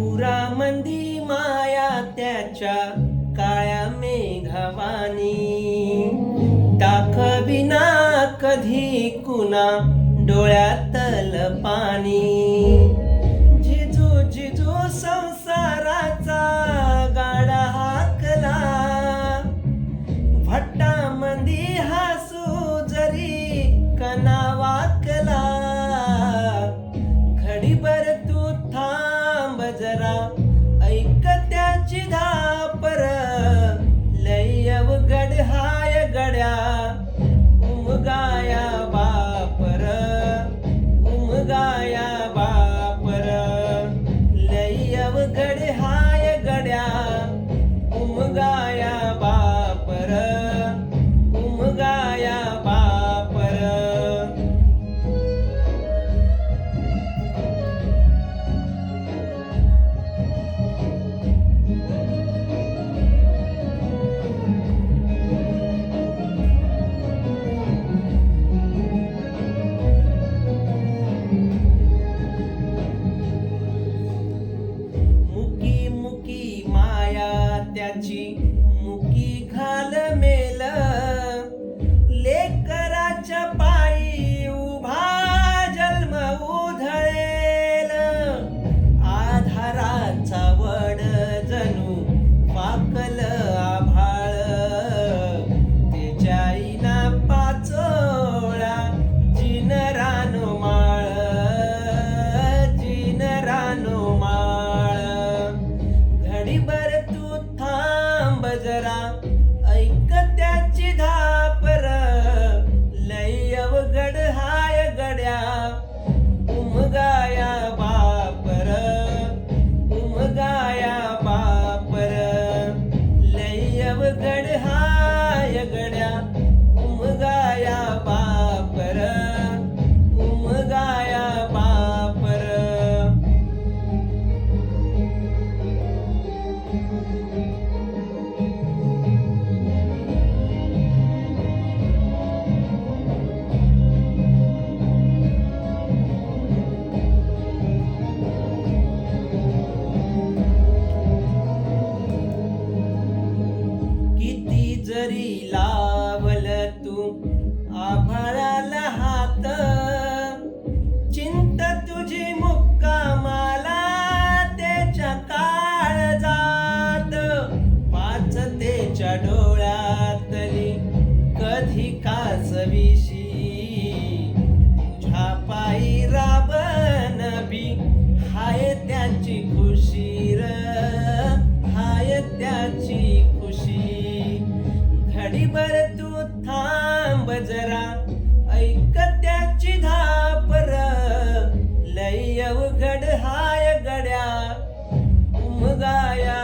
उरामंदी माया त्याच्या काळ्या मेघवानी, दाखविना कधी कुणा डोळ्यातल पाणी. जिजू जिजू संसाराचा गाडा हाकला, भट्टामंदी हसू जरी कना वाकला. घडीभर तू थांब जरा, ऐक त्याची धापर, लय अवघड हाय गड्या उमगाया बापर. उमगाया बापर, लय अवघड हाय गड्या उमगाया बापर. उमगाया बापर. त्याची मुकी घाल मेल, लेकराच्या पायी उभा जन्म उधळेल. आधाराचा वड जणू पाकल आभाळ, त्याच्या आईना पाचोळा जिन रानो माळ. जिन रानो माळ. घडीभर तू थांब जरा, ऐक त्याची धापर, लय अवघड हाय गड्या उमगाया बापर. उमगाया बापर, लय अवघड हाय गड्या उमगाया बापर. उमगाया बापर. किती जरी लावल तू आभाळाला हात, चिंत तुझी मुक्कामाला त्याच्या काळजात. वाचतेच्या डोळ्यातली कधी कासविशी, तुझ्या पायी राबन बी हाय त्याची खुशी र. हाय त्याची खुशी. घडीभर तू थांब जरा, ऐक त्याची धापर, लय अवघड हाय गड्या उमगाया